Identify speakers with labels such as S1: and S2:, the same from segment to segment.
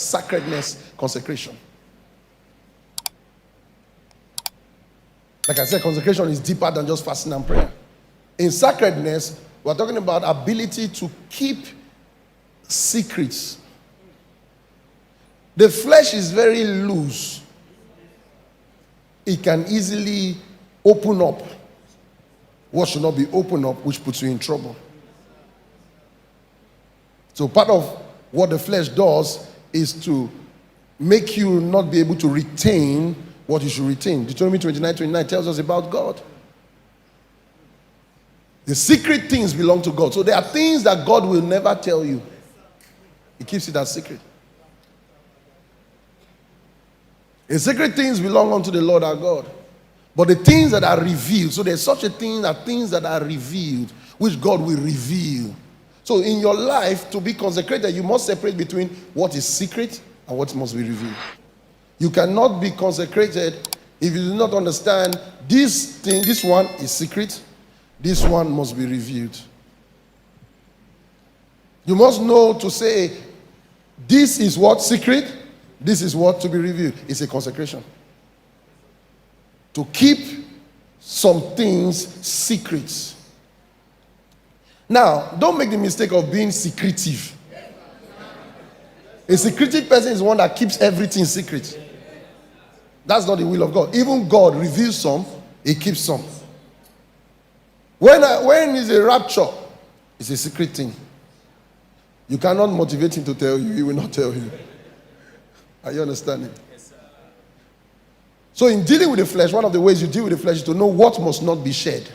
S1: sacredness, consecration. Like I said, consecration is deeper than just fasting and prayer. In sacredness, we're talking about ability to keep secrets. The flesh is very loose. It can easily open up what should not be opened up, which puts you in trouble. So part of what the flesh does is to make you not be able to retain what you should retain. Deuteronomy 29:29 tells us about God. The secret things belong to God. So there are things that God will never tell you. He keeps it as secret. The secret things belong unto the Lord our God. But the things that are revealed, so there's such a thing as things that are revealed, which God will reveal. So in your life, to be consecrated, you must separate between what is secret and what must be revealed. You cannot be consecrated if you do not understand this thing, this one is secret, this one must be revealed. You must know to say, this is what secret, this is what to be revealed. It's a consecration. To keep some things secrets. Now, don't make the mistake of being secretive. A secretive person is one that keeps everything secret. That's not the will of God. Even God reveals some, he keeps some. When it's a rapture, it's a secret thing. You cannot motivate him to tell you, he will not tell you. Are you understanding? Yes, sir. So in dealing with the flesh, one of the ways you deal with the flesh is to know what must not be shared.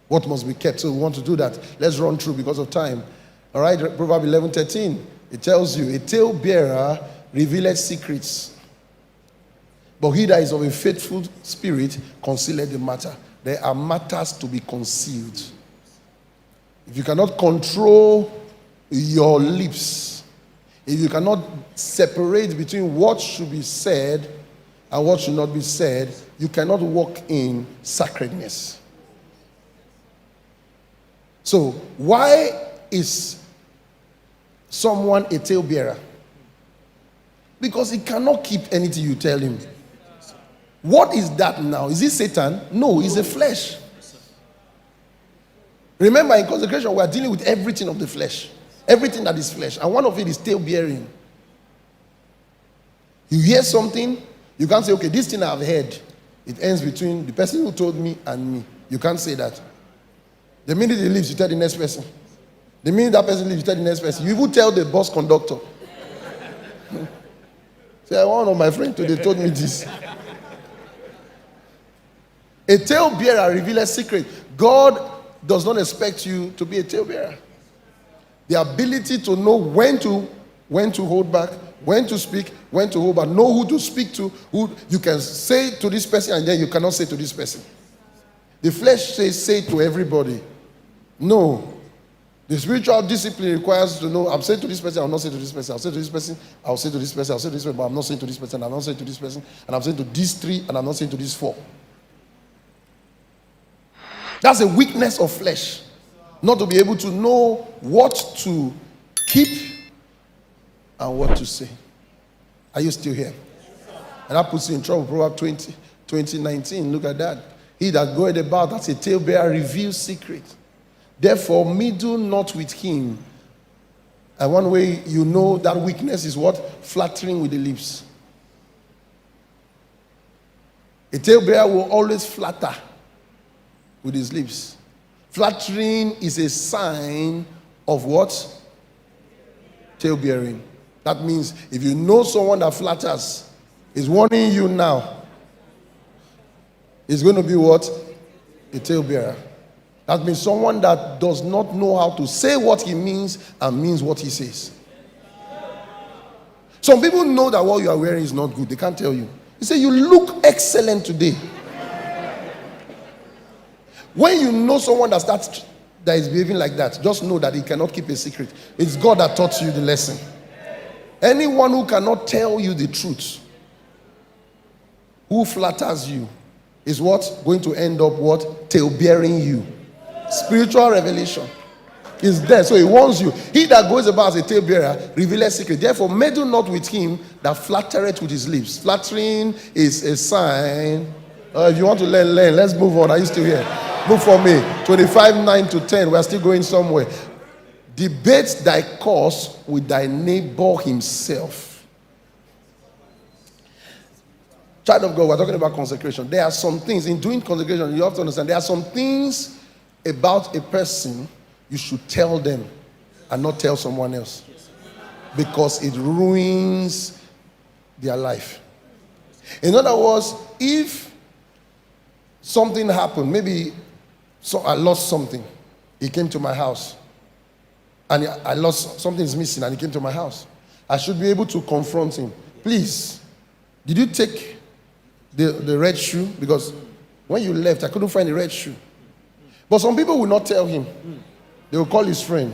S1: What must be kept. So we want to do that. Let's run through because of time. All right, Proverbs 11:13. It tells you, a talebearer revealeth secrets, but he that is of a faithful spirit concealeth the matter. There are matters to be concealed. If you cannot control your lips, if you cannot separate between what should be said and what should not be said, you cannot walk in sacredness. So, why is someone a talebearer? Because he cannot keep anything you tell him. What is that now? Is it Satan? No, it's the flesh. Remember, in consecration, we are dealing with everything of the flesh. Everything that is flesh. And one of it is tale-bearing. You hear something, you can't say, okay, this thing I've heard, it ends between the person who told me and me. You can't say that. The minute he leaves, you tell the next person. The minute that person leaves, you tell the next person. You even tell the bus conductor. Say, one of my friends today told me this. A talebearer reveals a secret. God does not expect you to be a talebearer. The ability to know when to hold back, when to speak, when to hold back, know who to speak to, who you can say to this person and then you cannot say to this person. The flesh says say to everybody. No. The spiritual discipline requires to know, I'm saying to this person, I'll not say to this person, I'll say to this person, I'll say to this person, I'll say to this person, but I'm not saying to this person, I'm not saying to this person, and I'm saying to these three, and I'm not saying to these four. That's a weakness of flesh. Not to be able to know what to keep and what to say. Are you still here? And that puts you in trouble. Proverbs 20:19. Look at that. He that goeth about as a talebearer reveals secrets. Therefore, meddle not with him. And one way you know that weakness is what? Flattering with the lips. A talebearer will always flatter with his lips. Flattering is a sign of what? Talebearing. That means if you know someone that flatters, is warning you now, is going to be what? A talebearer. That means someone that does not know how to say what he means and means what he says. Some people know that what you are wearing is not good. They can't tell you. They say, you look excellent today. When you know someone that is behaving like that, just know that he cannot keep a secret. It's God that taught you the lesson. Anyone who cannot tell you the truth, who flatters you, is what? Going to end up what? Tale-bearing you. Spiritual revelation. Is there. So he warns you. He that goes about as a talebearer revealeth secret. Therefore, meddle not with him that flattereth with his lips. Flattering is a sign. If you want to learn. Let's move on. Are you still here? Move for me. 25:9-10. We are still going somewhere. Debate thy cause with thy neighbor himself. Child of God, we're talking about consecration. There are some things, in doing consecration, you have to understand, there are some things about a person you should tell them and not tell someone else, because it ruins their life. In other words, if something happened, maybe I lost something, he came to my house, and I lost, something's missing, and he came to my house, I should be able to confront him. Please, did you take the red shoe? Because when you left, I couldn't find the red shoe. But some people will not tell him. They will call his friend.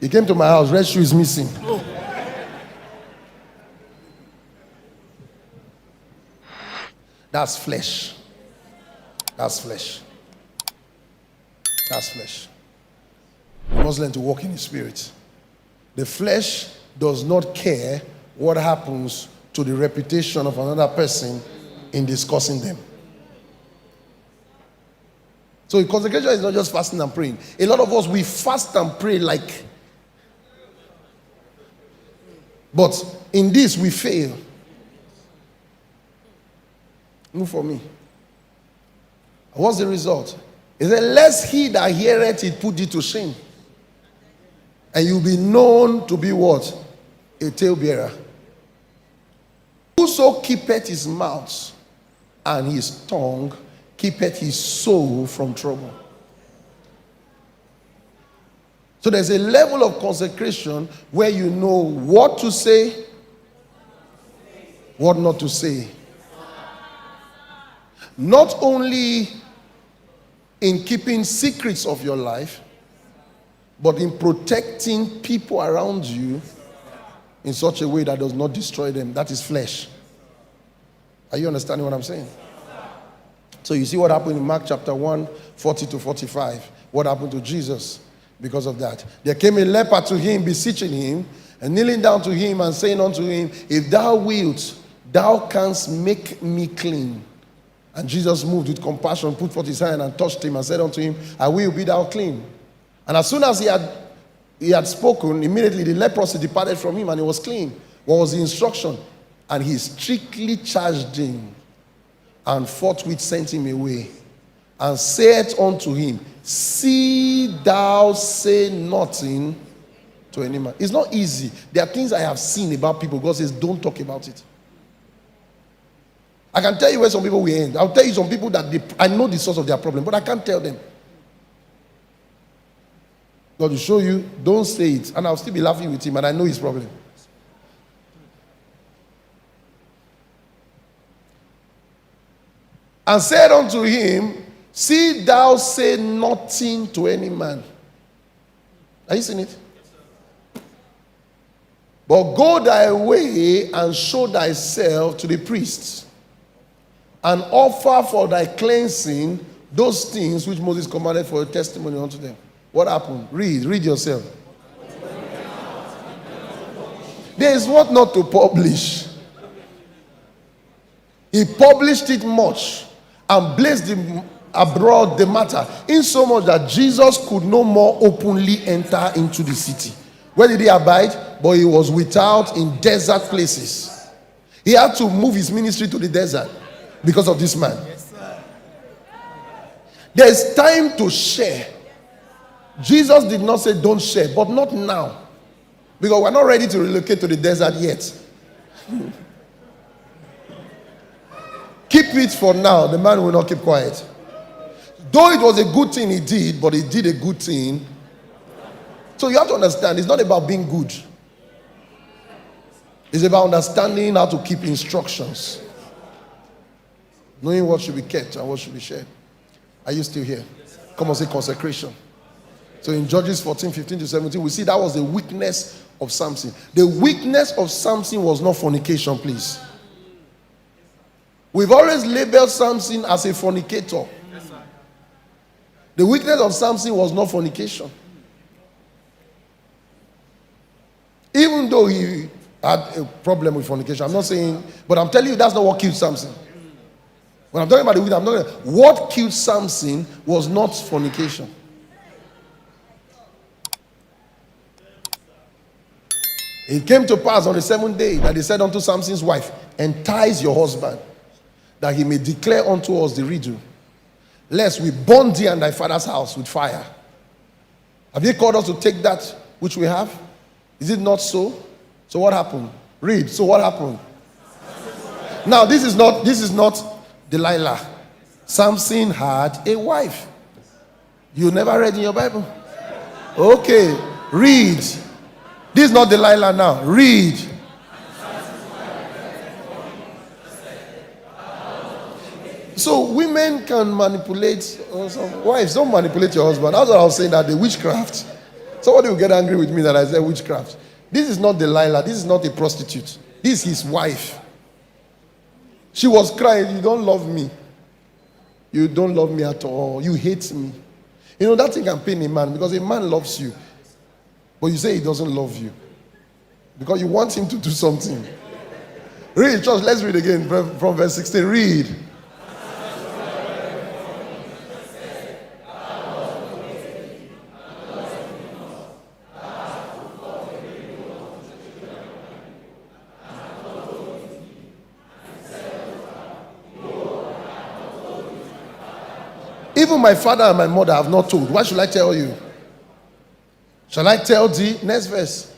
S1: He came to my house, red shoe is missing. That's flesh. That's flesh. That's flesh. You must learn to walk in the spirit. The flesh does not care what happens to the reputation of another person in discussing them. So consecration is not just fasting and praying. A lot of us, we fast and pray like, but in this we fail. Move for me. What's the result? It said, lest he that heareth it put thee to shame. And you'll be known to be what? A talebearer. Whoso keepeth his mouth and his tongue keepeth his soul from trouble. So there's a level of consecration where you know what to say, what not to say. Not only in keeping secrets of your life, but in protecting people around you in such a way that does not destroy them. That is flesh. Are you understanding what I'm saying? So you see what happened in Mark chapter 1, 40-45. What happened to Jesus because of that? There came a leper to him, beseeching him, and kneeling down to him and saying unto him, if thou wilt, thou canst make me clean. And Jesus moved with compassion, put forth his hand and touched him and said unto him, I will be thou clean. And as soon as he had spoken, immediately the leprosy departed from him and he was clean. What was the instruction? And he strictly charged him and forthwith sent him away and said unto him, see thou say nothing to any man. It's not easy. There are things I have seen about people. God says, don't talk about it. I can tell you where some people will end. I'll tell you some people that I know the source of their problem, but I can't tell them. God will show you, don't say it. And I'll still be laughing with him, and I know his problem. And said unto him, see thou say nothing to any man. Are you seeing it? But go thy way and show thyself to the priests, and offer for thy cleansing those things which Moses commanded for a testimony unto them. What happened? Read yourself. There is what not to publish. He published it much and blazed abroad the matter, insomuch that Jesus could no more openly enter into the city. Where did he abide? But he was without in desert places. He had to move his ministry to the desert because of this man. There's time to share. Jesus did not say don't share, but not now, because we're not ready to relocate to the desert yet. Keep it for now. The man will not keep quiet. Though it was a good thing he did, but he did a good thing. So you have to understand, it's not about being good. It's about understanding how to keep instructions. Knowing what should be kept and what should be shared. Are you still here? Come on, say consecration. So in Judges 14:15-17, we see that was the weakness of Samson. The weakness of Samson was not fornication, please. We've always labeled Samson as a fornicator. The weakness of Samson was not fornication. Even though he had a problem with fornication, I'm not saying, but I'm telling you that's not what killed Samson. When I'm talking about the wicked, I'm not. What killed Samson was not fornication. It came to pass on the 7th day that they said unto Samson's wife, entice your husband, that he may declare unto us the riddle, lest we burn thee and thy father's house with fire. Have you called us to take that which we have? Is it not so? So what happened? Read. So what happened? Now this is not Delilah. Samson had a wife. You never read in your Bible? Okay, read. This is not Delilah now. Read. So women can manipulate. Some wives don't manipulate your husband. That's what I was saying, that the witchcraft. Somebody will get angry with me that I said witchcraft. This is not Delilah. This is not a prostitute. This is his wife. She was crying, you don't love me. You don't love me at all. You hate me. You know, that thing can pain a man, because a man loves you, but you say he doesn't love you because you want him to do something. Read, church. Let's read again from verse 16. Read. Even my father and my mother have not told. Why should I tell you? Shall I tell thee? Next verse.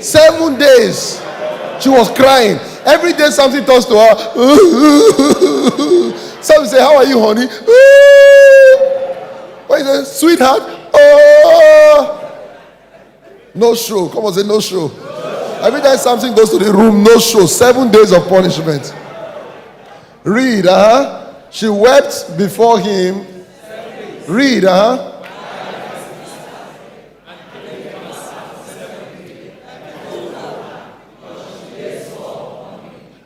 S1: 7 days. She was crying. Every day something talks to her. Somebody say, how are you, honey? What is it? Sweetheart? Oh. No show. Come on, say no show. Every time something goes to the room, no show. 7 days of punishment. Read, She wept before him. Read,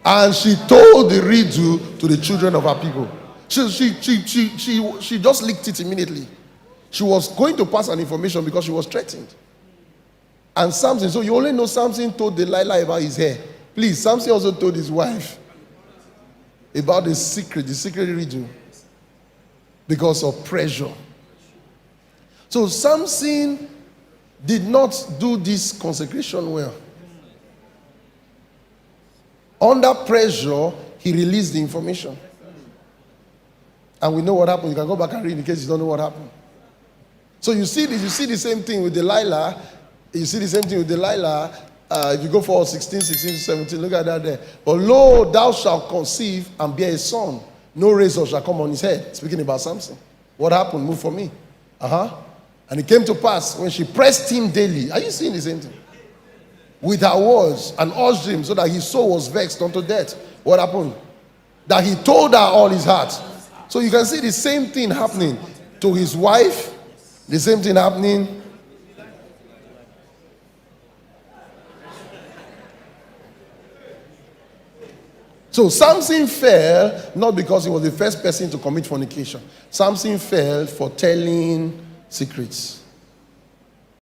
S1: And she told the riddle to the children of her people. She just leaked it immediately. She was going to pass an information because she was threatened. And Samson, so you only know Samson told Delilah about his hair. Please, Samson also told his wife about the secret riddle, because of pressure. So Samson did not do this consecration well. Under pressure, he released the information. And we know what happened. You can go back and read in case you don't know what happened. So you see this, you see the same thing with Delilah. If you go for 16 to 17, look at that there. But lo, thou shalt conceive and bear a son. No razor shall come on his head. Speaking about Samson. What happened? Move for me. And it came to pass when she pressed him daily. Are you seeing the same thing? With her words, and urged him, so that his soul was vexed unto death. What happened? That he told her all his heart. So you can see the same thing happening to his wife. The same thing happening. So Samson fell not because he was the first person to commit fornication. Samson fell for telling secrets.